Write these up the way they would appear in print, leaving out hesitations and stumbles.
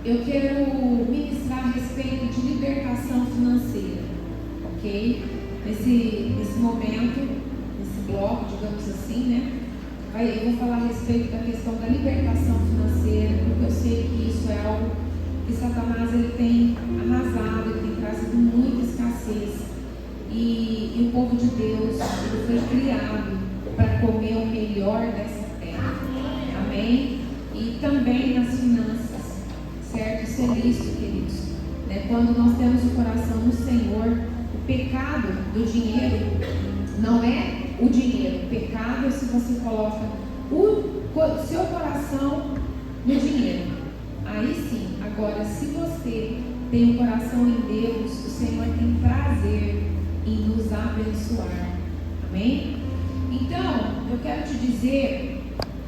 eu quero ministrar a respeito de libertação financeira, ok? Nesse momento, nesse bloco, digamos assim, né? Eu vou falar a respeito da questão da libertação financeira, porque eu sei que isso é algo que Satanás ele tem arrasado, ele tem trazido muita escassez. E o povo de Deus ele foi criado para comer o melhor dessa terra. Amém? E também nas finanças, certo? Isso é lícito, queridos. Né? Quando nós temos o coração no Senhor, o pecado do dinheiro não é o dinheiro. O pecado é se você coloca o seu coração no dinheiro. Aí sim. Agora, se você tem um coração em Deus, o Senhor tem prazer em nos abençoar. Amém? Então, eu quero te dizer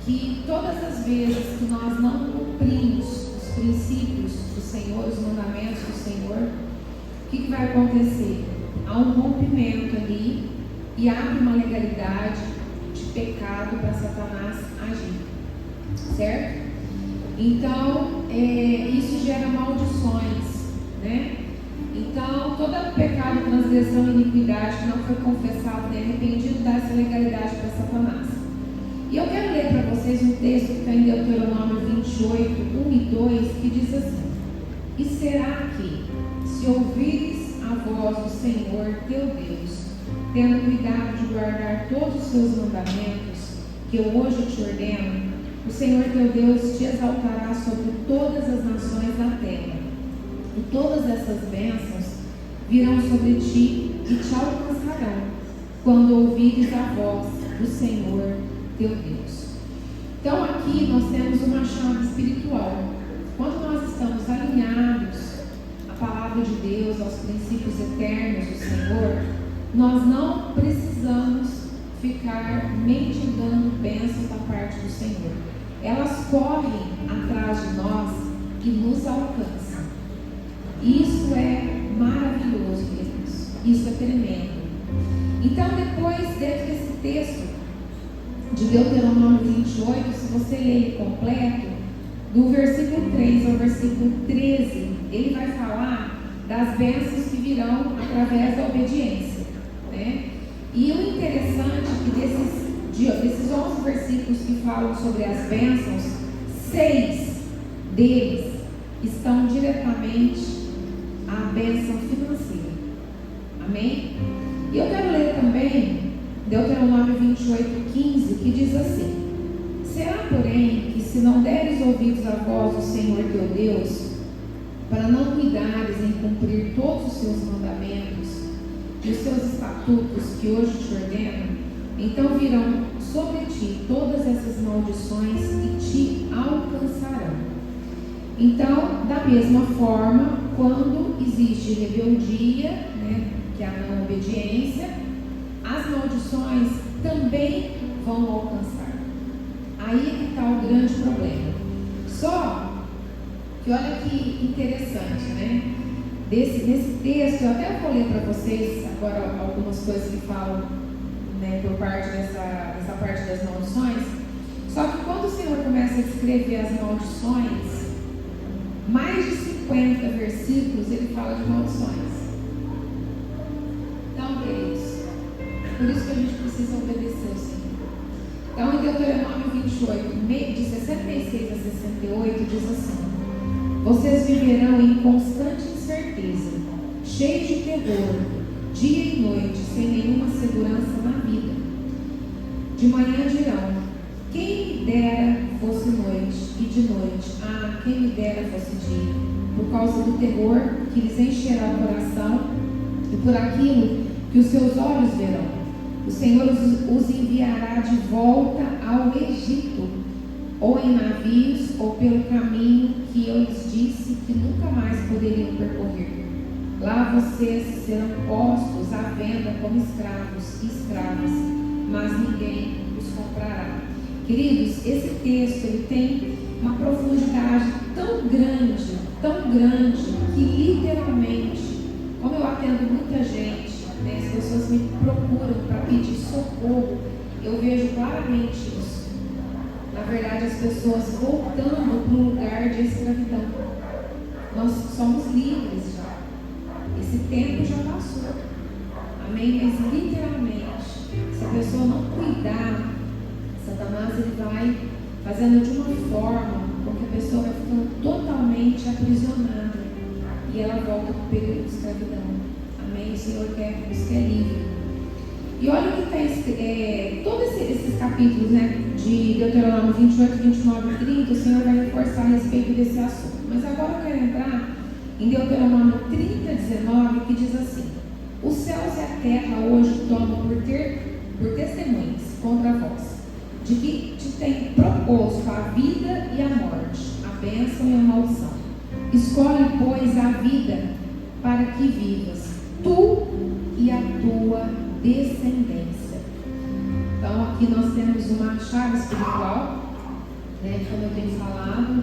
que todas as vezes que nós não cumprimos os princípios do Senhor, os mandamentos do Senhor, o que vai acontecer? Há um rompimento ali e abre uma legalidade de pecado para Satanás agir, certo? Então, isso gera maldições, né? Então, todo pecado, transgressão e iniquidade que não foi confessado nem arrependido dá essa legalidade para Satanás. E eu quero ler para vocês um texto que está em Deuteronômio 28, 1 e 2, que diz assim: E será que, se ouvires a voz do Senhor teu Deus, tendo cuidado de guardar todos os seus mandamentos, que eu hoje te ordeno, o Senhor teu Deus te exaltará sobre todas as nações da terra, e todas essas bênçãos virão sobre ti e te alcançarão, quando ouvires a voz do Senhor teu Deus. Então aqui nós temos uma chave espiritual. Quando nós estamos alinhados à palavra de Deus, aos princípios eternos do Senhor, nós não precisamos ficar mendigando bênçãos da parte do Senhor. Elas correm atrás de nós e nos alcançam. Isso é maravilhoso, queridos. Isso é tremendo. Então, depois, dentro desse texto de Deuteronômio 28, se você ler ele completo, do versículo 3 ao versículo 13, ele vai falar das bênçãos que virão através da obediência, né? E o interessante é que desses 11 versículos que falam sobre as bênçãos, 6 deles estão diretamente à bênção financeira. Amém? E eu quero ler também Deuteronômio 28, 15, que diz assim: Será, porém, que se não deres ouvidos à voz do Senhor teu Deus, para não cuidares em cumprir todos os seus mandamentos e os seus estatutos que hoje te ordeno, então virão sobre ti todas essas maldições e te alcançarão. Então, da mesma forma, quando existe rebeldia, né, que é a não obediência, as maldições também vão alcançar. Aí é que está o grande problema. Só que olha que interessante, né? Nesse texto, eu até vou ler para vocês agora algumas coisas que falam, né, por parte dessa parte das maldições. Só que quando o Senhor começa a escrever as maldições, mais de 50 versículos ele fala de maldições. Então, queridos, por isso que a gente precisa obedecer ao Senhor. Então, em Deuteronômio 28, de 66 a 68, diz assim: Vocês viverão em constante incerteza, cheios de terror, dia e noite, sem nenhuma segurança na vida. De manhã dirão: quem me dera fosse noite, e de noite: ah, quem me dera fosse dia, por causa do terror que lhes encherá o coração e por aquilo que os seus olhos verão. O Senhor os enviará de volta ao Egito, ou em navios, ou pelo caminho que eu lhes disse que nunca mais poderiam percorrer. Lá vocês serão postos à venda como escravos e escravas, mas ninguém os comprará. Queridos, esse texto ele tem uma profundidade tão grande, que literalmente, como eu atendo muita gente, né, as pessoas me procuram para pedir socorro, eu vejo claramente isso. Na verdade, as pessoas voltando para um lugar de escravidão. nós somos livres já. Esse tempo já passou. Amém? Mas literalmente, se a pessoa não cuidar, Satanás ele vai fazendo de uma forma com que a pessoa vai ficando totalmente aprisionada e ela volta para o período de escravidão. Amém? O Senhor quer que nos quer livre. E olha o que está todos esses capítulos, né, de Deuteronômio 28, 29 e 30, o Senhor vai reforçar a respeito desse assunto. Mas agora eu quero entrar em Deuteronômio 30, 19, que diz assim: os céus e a terra hoje tomam por testemunhas contra vós, de que te tem proposto a vida e a morte, a bênção e a maldição. Escolhe, pois, a vida para que vivas, tu e a tua descendência. Então aqui nós temos uma chave espiritual, né, como eu tenho falado,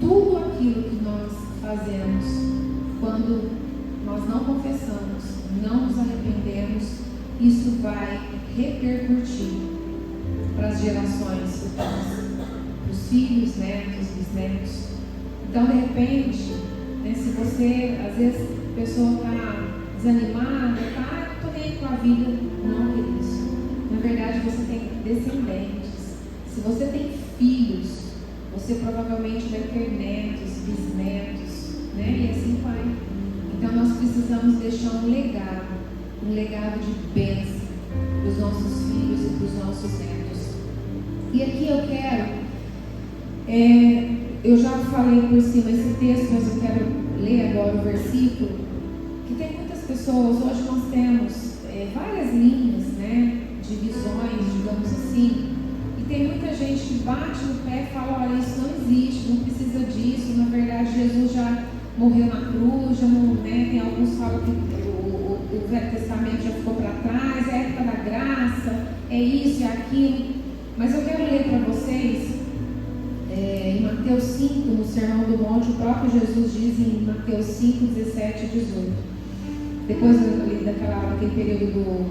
tudo aquilo que nós fazemos quando nós não confessamos, não nos arrependemos, isso vai repercutir para as gerações futuras, para os filhos, netos, bisnetos. Então, de repente, né, se você, às vezes, a pessoa está desanimada, não estou nem com a vida, não é isso. Na verdade, você tem descendentes. Se você tem filhos, você provavelmente vai ter netos, bisnetos, né? E assim vai. Então, nós precisamos deixar um legado de bênção para os nossos filhos e para os nossos netos. E aqui eu quero, eu já falei por cima esse texto, mas eu quero ler agora o versículo, que tem muitas pessoas, hoje nós temos várias linhas, né, de visões, digamos assim, e tem muita gente que bate no pé e fala: olha, isso não existe, não precisa disso, na verdade Jesus já morreu na cruz, já não, né, tem alguns que falam que o Velho Testamento já ficou para trás, é a época da graça, é isso, é aquilo. Mas eu quero ler para vocês em Mateus 5, no Sermão do Monte, o próprio Jesus diz em Mateus 5, 17 e 18. Depois daquele período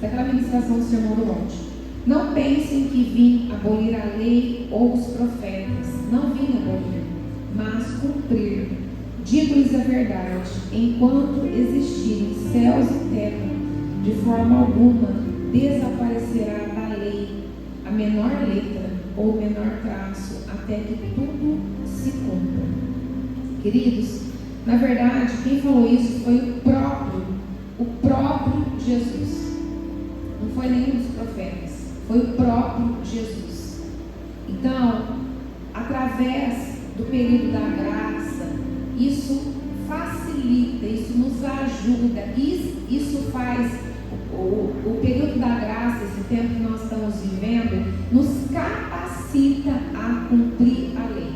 daquela ministração do Sermão do Monte: não pensem que vim abolir a lei ou os profetas. Não vim abolir, mas cumprir. Digo-lhes a verdade: enquanto existirem céus e terra, de forma alguma desaparecerá da lei a menor letra ou o menor traço, até que tudo se cumpra. Queridos, na verdade, quem falou isso foi o próprio Jesus. Não foi nenhum dos profetas, foi o próprio Jesus. Então, através do período da graça, isso facilita, isso nos ajuda, isso faz o período da graça, esse tempo que nós estamos vivendo, nos capacita a cumprir a lei.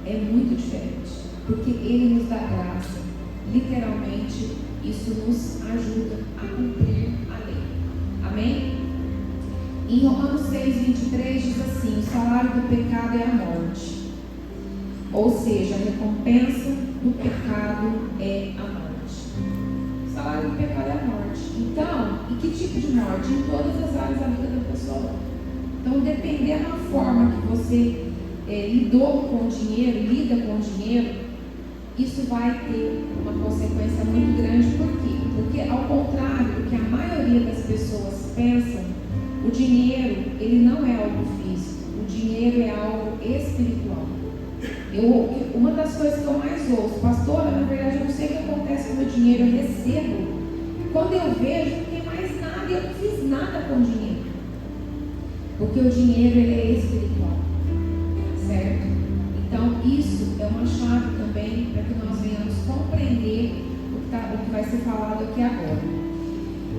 É muito diferente, porque Ele nos dá graça. Literalmente, isso nos ajuda a cumprir a lei. Amém? Em Romanos 6, 23 diz assim: o salário do pecado é a morte. Ou seja, a recompensa do pecado é a morte. O salário do pecado é a morte. Então, e que tipo de morte? Em todas as áreas da vida da pessoa. Então, dependendo da forma que você lidou com o dinheiro, lida com o dinheiro, isso vai ter uma consequência muito grande. Por quê? Porque, ao contrário do que a maioria das pessoas pensam, o dinheiro, ele não é algo físico. O dinheiro é algo espiritual. Uma das coisas que eu mais ouço: pastora, na verdade eu não sei o que acontece com o meu dinheiro, eu recebo. Quando eu vejo, não tem mais nada e eu não fiz nada com o dinheiro. Porque o dinheiro, ele é espiritual. Certo? Então, isso é uma chave também para que nós venhamos compreender o que vai ser falado aqui agora.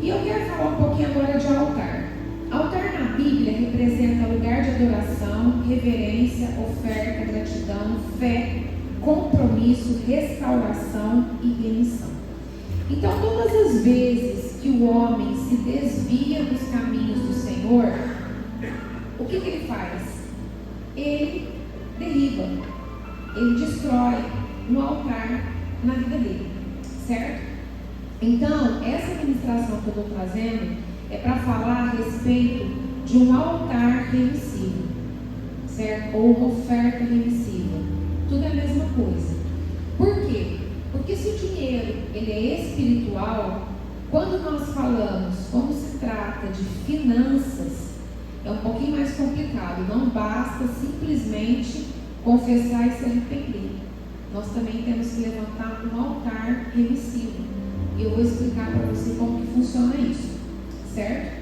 E eu quero falar um pouquinho agora de altar. Altar na Bíblia representa lugar de adoração, reverência, oferta, gratidão, fé, compromisso, restauração e remissão. Então, todas as vezes que o homem se desvia dos caminhos do Senhor, o que ele faz? Ele derriba, ele destrói um altar na vida dele, certo? Então, essa ministração que eu estou trazendo é para falar a respeito de um altar remissivo, certo? Ou uma oferta remissiva. Tudo é a mesma coisa. Por quê? espiritual, quando nós falamos como se trata de finanças, é um pouquinho mais complicado. Não basta simplesmente confessar e se arrepender. Nós também temos que levantar um altar remissivo. E eu vou explicar para você como que funciona isso, certo?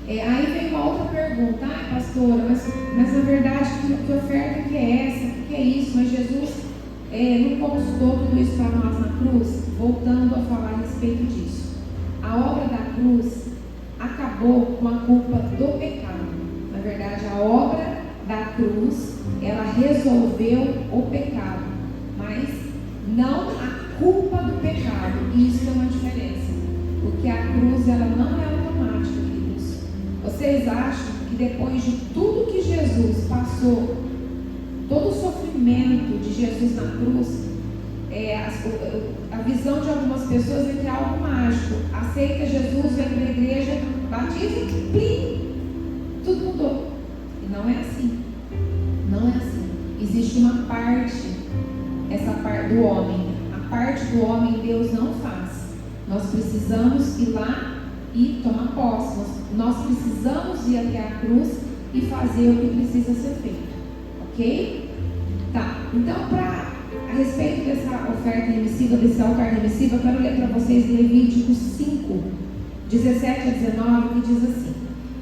Aí vem uma outra pergunta: pastora, mas na verdade, que oferta que é essa? O que é isso? Mas Jesus não conquistou tudo isso para nós na cruz? Voltando a falar a respeito disso, a obra da cruz acabou com a culpa do pecado. Na verdade, a obra da cruz, ela resolveu o pecado, mas não a culpa do pecado. E isso é uma diferença, porque a cruz, ela não é automática, queridos. Vocês acham que depois de tudo que Jesus passou, todo o sofrimento de Jesus na cruz, a visão de algumas pessoas é que é algo mágico? Aceita Jesus, vem para a igreja, batiza e plim, tudo mudou. E não é assim. Não é assim. Existe uma parte, essa parte do homem. A parte do homem Deus não faz. Nós precisamos ir lá e tomar posse. Nós precisamos ir até a cruz e fazer o que precisa ser feito. Ok? Tá. Então, a respeito dessa oferta remissiva, desse altar remissivo, eu quero ler para vocês Levítico 5, 17 a 19, que diz assim: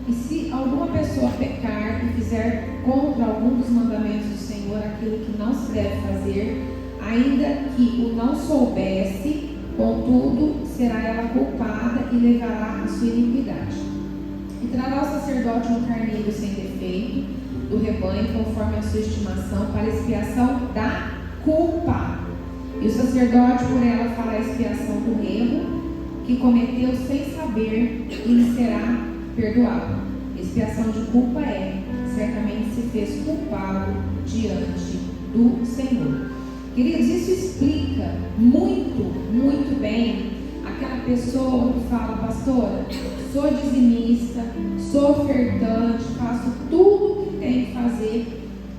e se alguma pessoa pecar e fizer contra algum dos mandamentos do Senhor aquilo que não se deve fazer, ainda que o não soubesse, contudo, será ela culpada e levará a sua iniquidade. E trará o sacerdote um carneiro sem defeito do rebanho, conforme a sua estimação, para expiação da culpa. E o sacerdote por ela fará a expiação do erro que cometeu sem saber, e lhe será perdoado. Expiação de culpa certamente se fez culpado diante do Senhor. Queridos, isso explica muito bem aquela pessoa que fala: pastora, sou dizimista, sou ofertante, faço tudo o que tem que fazer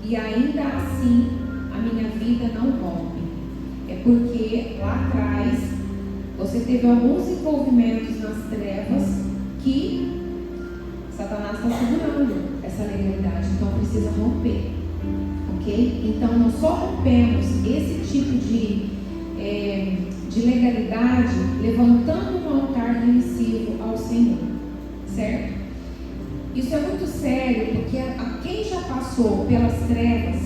e ainda assim a minha vida não rompe. É porque lá atrás você teve alguns envolvimentos nas trevas que Satanás está segurando essa legalidade, então precisa romper, ok? Então nós só rompemos esse tipo de legalidade levantando um altar remissivo ao Senhor, certo? Isso é muito sério, porque a quem já passou pelas trevas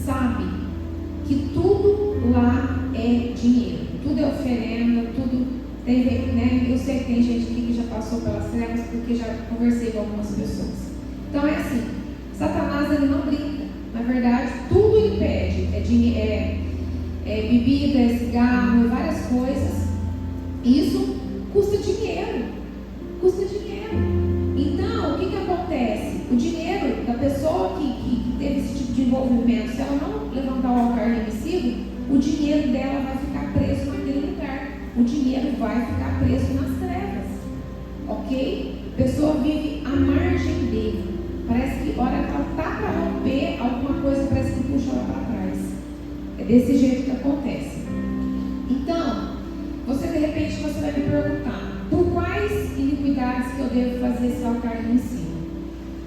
sabe que tudo lá é dinheiro, tudo é oferenda, tudo tem, né? Eu sei que tem gente aqui que já passou pelas trevas, porque já conversei com algumas pessoas. Então é assim, Satanás, ele não brinca. Na verdade, tudo ele pede, é bebida, é cigarro, é várias coisas. Isso custa dinheiro. Custa dinheiro. Então, o que acontece? O dinheiro da pessoa que teve esse tipo de envolvimento, se ela não levantar o altar remissivo, o dinheiro dela vai ficar preso naquele lugar. O dinheiro vai ficar preso nas trevas. Ok? A pessoa vive à margem dele. Parece que, olha, ela está para romper alguma coisa, parece que puxa ela para trás. É desse jeito que acontece. Então, de repente você vai me perguntar: por quais iniquidades que eu devo fazer esse altar remissivo?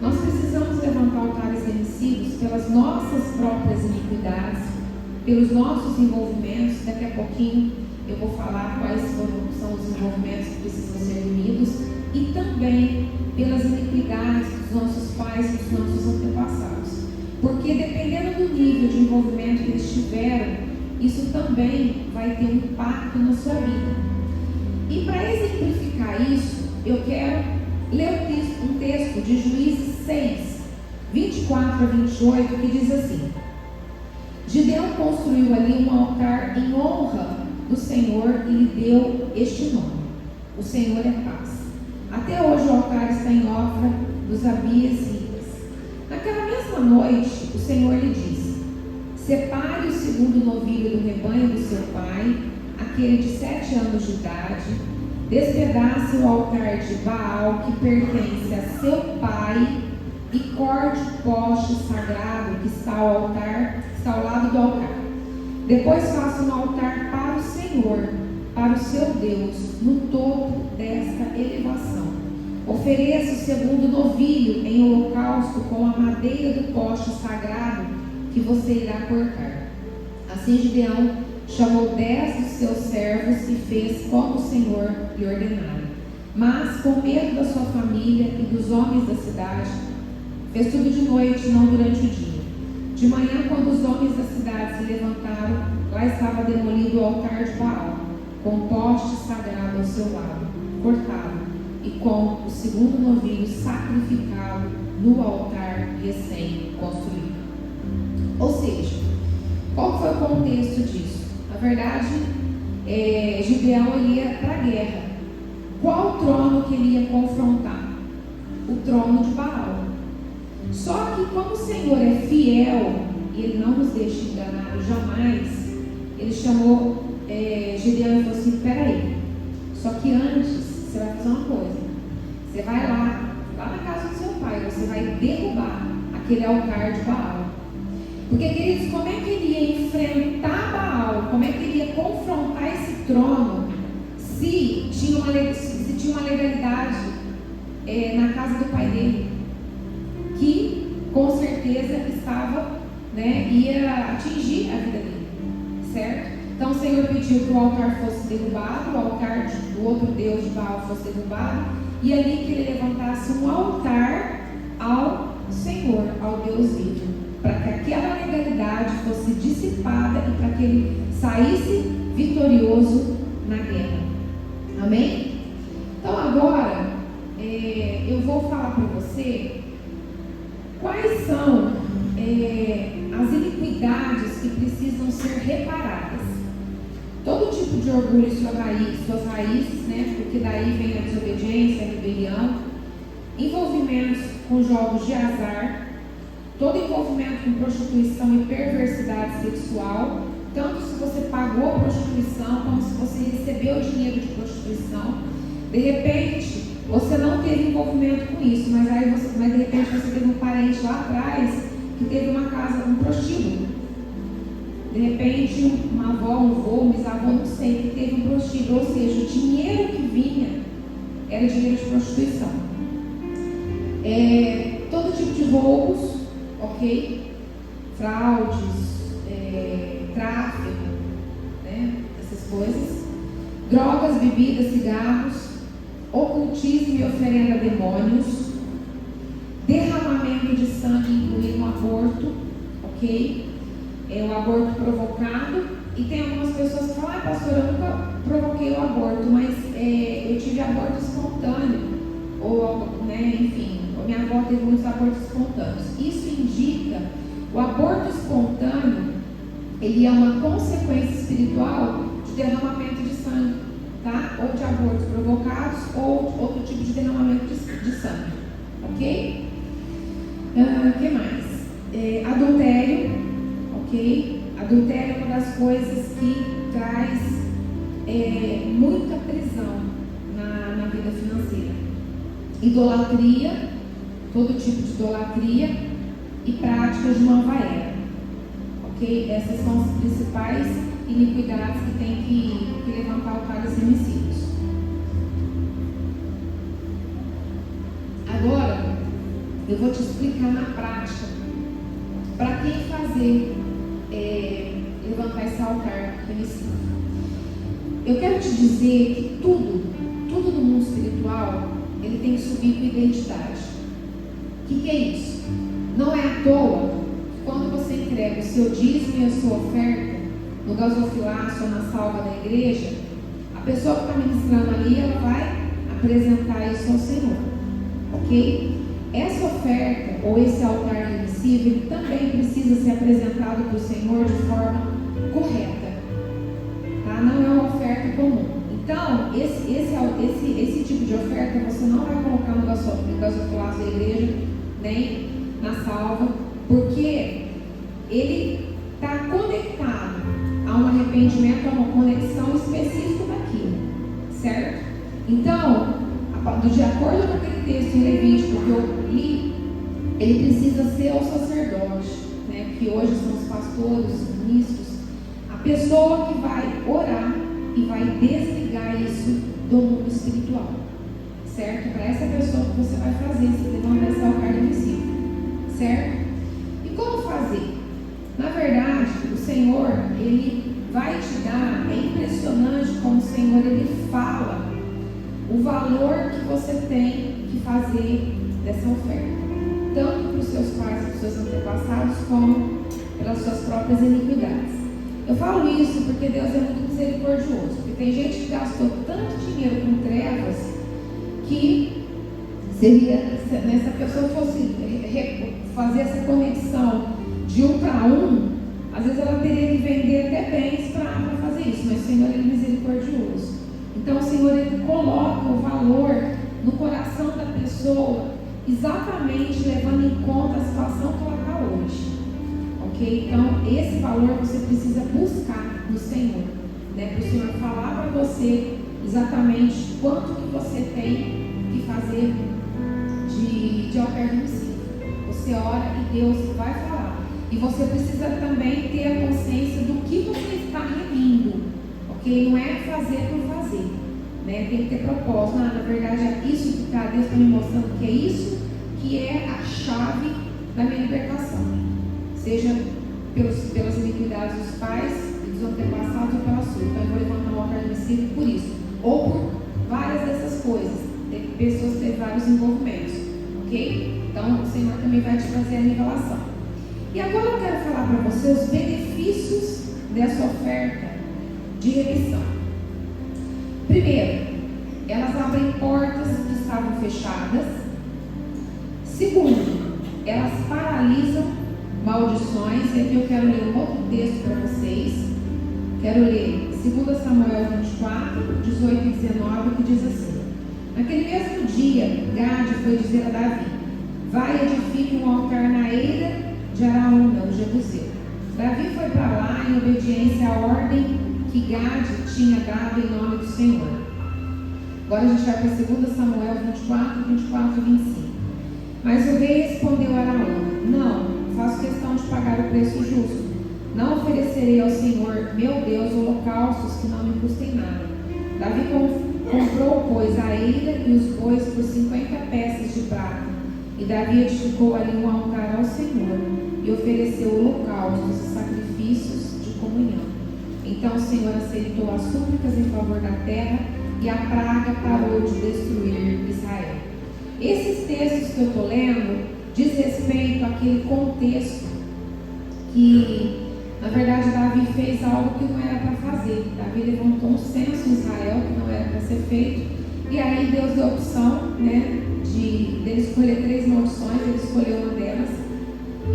Nós precisamos levantar altares remissivos pelas nossas próprias iniquidades, pelos nossos envolvimentos. Daqui a pouquinho eu vou falar quais são os envolvimentos que precisam ser remidos, e também pelas iniquidades dos nossos pais e dos nossos antepassados. Porque dependendo do nível de envolvimento que eles tiveram, isso também vai ter um impacto na sua vida. E para exemplificar isso, eu quero ler um texto de Juízes 6, 24 a 28, que diz assim: Gideão construiu ali um altar em honra do Senhor e lhe deu este nome: o Senhor é paz. Até hoje o altar está em Ofra dos Abiesitas. Naquela mesma noite, o Senhor lhe disse: separe o segundo novilho do rebanho do seu pai, aquele de 7 anos de idade, despedace o altar de Baal que pertence a seu pai e corte o poste sagrado que está ao lado do altar. Depois faça um altar para o Senhor para o seu Deus no topo desta elevação. Ofereça o segundo novilho em holocausto com a madeira do poste sagrado que você irá cortar. Assim Gideão chamou 10 dos seus servos e fez como o Senhor lhe ordenara. Mas, com medo da sua família e dos homens da cidade, fez tudo de noite, não durante o dia. De manhã, quando os homens da cidade se levantaram, lá estava demolido o altar de Baal, com o poste sagrado ao seu lado, cortado, e com o segundo novilho sacrificado no altar recém-construído. Ou seja, qual foi o contexto disso? Na verdade, Gideão ia para a guerra. Qual trono que ele ia confrontar? O trono de Baal. Só que como o Senhor é fiel e Ele não nos deixa enganar jamais, Ele chamou Gideão e falou assim: peraí, só que antes você vai fazer uma coisa. Você vai lá na casa do seu pai, você vai derrubar aquele altar de Baal. Porque, queridos, como é que ele ia enfrentar Baal? Como é que ele ia confrontar esse trono se tinha uma legalidade na casa do pai dele, que com certeza ia atingir a vida dele, certo? Então o Senhor pediu que o altar fosse derrubado, o altar do outro Deus de Baal fosse derrubado, e ali que ele levantasse um altar ao Senhor, ao Deus vivo, para que aquela legalidade fosse dissipada e para que ele saísse vitorioso na guerra. Amém? Então agora eu vou falar para você quais são as iniquidades que precisam ser reparadas. Todo tipo de orgulho em suas raízes, né? Porque daí vem a desobediência, a rebelião, envolvimentos com jogos de azar, todo envolvimento com prostituição e perversidade sexual, tanto se você pagou a prostituição, como se você recebeu dinheiro de prostituição. De repente, você não teve envolvimento com isso, mas de repente você teve um parente lá atrás que teve uma casa com prostíbulo. De repente, uma avó, um avô, um bisavô, não sei, que teve um prostíbulo. Ou seja, o dinheiro que vinha era dinheiro de prostituição. Todo tipo de roubos, ok? Fraudes, tráfico, né? Essas coisas. Drogas, bebidas, cigarros, ocultismo e oferenda a demônios, derramamento de sangue, incluindo aborto, ok? O aborto provocado. E tem algumas pessoas que falam: pastor, eu nunca provoquei o aborto, mas eu tive aborto espontâneo, ou, né, enfim, a minha avó teve muitos abortos espontâneos. Isso indica, o aborto espontâneo, ele é uma consequência espiritual de derramamento de sangue, tá? Ou de abortos provocados, ou outro tipo de derramamento de sangue, ok? O que mais? Adultério, ok? Adultério é uma das coisas que traz muita prisão na vida financeira. Idolatria, todo tipo de idolatria e práticas de nova era, ok? Essas são as principais iniquidades que tem que levantar altares remissivos. Agora, eu vou te explicar na prática para quem fazer levantar esse altar remissivo. Eu quero te dizer que tudo no mundo espiritual, ele tem que subir com identidade. O que é isso? Não é à toa que quando você entrega o seu dízimo e a sua oferta no gasofilácio ou na salva da igreja, a pessoa que está ministrando ali, ela vai apresentar isso ao Senhor, ok? Essa oferta ou esse altar remissivo, ele também precisa ser apresentado para o Senhor de forma correta, tá? Não é uma oferta comum. Então, esse tipo de oferta você não vai colocar no gasofilácio da igreja, nem na salva, porque ele está conectado a um arrependimento, a uma conexão específica daquilo, certo? Então, de acordo com aquele texto em Levítico que eu li, ele precisa ser o sacerdote, né? Que hoje são os pastores, os ministros, a pessoa que vai orar e vai desligar isso do mundo espiritual, certo? Para essa pessoa que você vai fazer, você levanta esse altar invisível, certo? E como fazer? Na verdade, o Senhor, Ele vai te dar, é impressionante como o Senhor, Ele fala o valor que você tem que fazer dessa oferta, tanto para os seus pais e para os seus antepassados, como pelas suas próprias iniquidades. Eu falo isso porque Deus é muito misericordioso, porque tem gente que gastou tanto dinheiro com trevas que seria, se essa pessoa fosse fazer essa conexão de 1 para 1, às vezes ela teria que vender até bens para fazer isso, mas o Senhor é misericordioso. Então o Senhor, Ele coloca o valor no coração da pessoa, exatamente levando em conta a situação que ela está hoje. Ok? Então esse valor você precisa buscar no Senhor, né? Para o Senhor falar para você exatamente quanto que você tem que fazer de oferta invisível. Você ora e Deus vai falar. E você precisa também ter a consciência do que você está remindo, ok? Não é fazer por fazer, né? Tem que ter propósito. Não, na verdade é isso que Deus está me mostrando, que é isso que é a chave da minha libertação, seja pelas iniquidades dos pais e dos antepassados ou pela sua. Então eu vou levantar um altar invisível por isso, ou por várias dessas coisas. Tem pessoas que têm vários envolvimentos, ok? Então o Senhor também vai te trazer a revelação. E agora eu quero falar para você os benefícios dessa oferta de remissão. Primeiro, elas abrem portas que estavam fechadas. Segundo, elas paralisam maldições. E aqui eu quero ler um outro texto para vocês. Quero ler 2 Samuel 24, 18 e 19, que diz assim: Naquele mesmo dia, Gade foi dizer a Davi: Vai, edifique um altar na eira de Araúna, o Jebuseu. Davi foi para lá em obediência à ordem que Gade tinha dado em nome do Senhor. Agora a gente vai para 2 Samuel 24, 24 e 25. Mas o rei respondeu a Araúna: Não, faço questão de pagar o preço justo. Não oferecerei ao Senhor, meu Deus, holocaustos que não me custem nada. Davi comprou, pois, a eira e os bois por 50 peças de prata. E Davi edificou ali um altar ao Senhor e ofereceu holocaustos e sacrifícios de comunhão. Então o Senhor aceitou as súplicas em favor da terra e a praga parou de destruir Israel. Esses textos que eu estou lendo diz respeito àquele contexto que, na verdade, Davi fez algo que não era para fazer. Davi levantou um censo em Israel que não era para ser feito, e aí Deus deu a opção, né, dele escolher 3 maldições. Ele escolheu uma delas.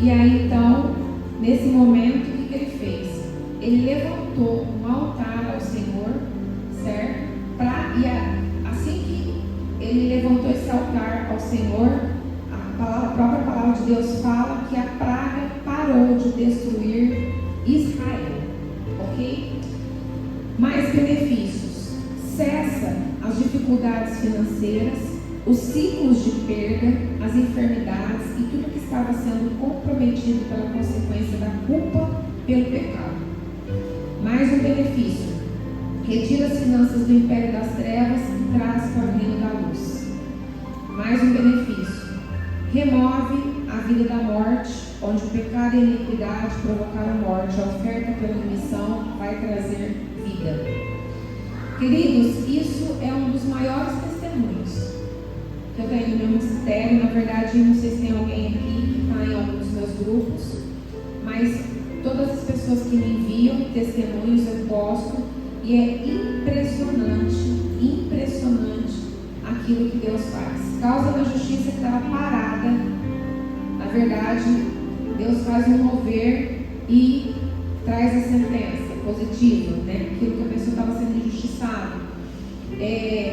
E aí então, nesse momento, o que ele fez? Ele levantou um altar ao Senhor, certo? Assim que ele levantou esse altar ao Senhor, a própria palavra de Deus fala que a praga parou de destruir Israel, ok? Mais benefícios: cessa as dificuldades financeiras, os ciclos de perda, as enfermidades e tudo que estava sendo comprometido pela consequência da culpa pelo pecado. Mais um benefício: retira as finanças do império das trevas e traz para o reino da luz. Mais um benefício: remove a vida da morte, onde o pecado e a iniquidade provocaram morte. A oferta pela remissão vai trazer vida. Queridos, isso é um dos maiores testemunhos que eu tenho no meu ministério. Na verdade, não sei se tem alguém aqui que está em algum dos meus grupos, mas todas as pessoas que me enviam testemunhos eu posto, e é impressionante aquilo que Deus faz. Causa da justiça que estava parada, na verdade, Deus faz um mover e traz a sentença positiva, né? Aquilo que a pessoa estava sendo injustiçada.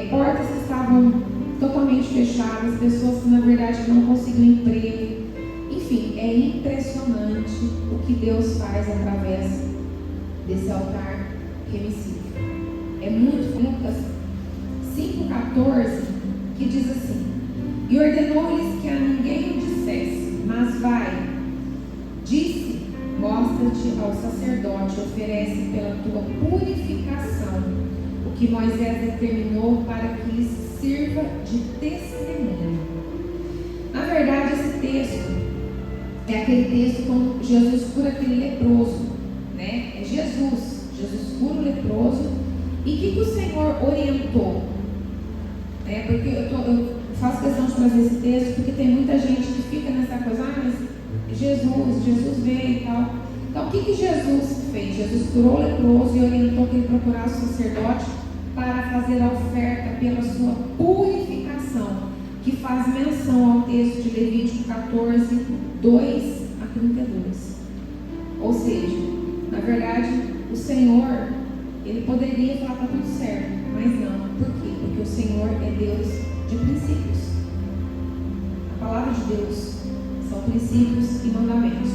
Portas que estavam totalmente fechadas, pessoas que na verdade não conseguiam emprego. Enfim, é impressionante o que Deus faz através desse altar remissível. É muito. Lucas 5,14, que diz assim: E ordenou-lhes que a ninguém o dissesse, mas vai, disse, mostra-te ao sacerdote, oferece pela tua purificação que Moisés determinou para que lhes sirva de testemunho. Na verdade, esse texto é aquele texto quando Jesus cura aquele leproso, né? É Jesus cura o leproso. E o que o Senhor orientou? Porque eu faço questão de trazer esse texto porque tem muita gente que fica nessa coisa, mas Jesus veio e tal. Então o que Jesus fez? Jesus curou o leproso e orientou que ele procurasse o sacerdote para fazer a oferta pela sua purificação, que faz menção ao texto de Levítico 14, 2 a 32. Ou seja, na verdade, o Senhor, ele poderia falar, está tudo certo, mas não. Por quê? Porque o Senhor é Deus de princípios. A palavra de Deus são princípios e mandamentos.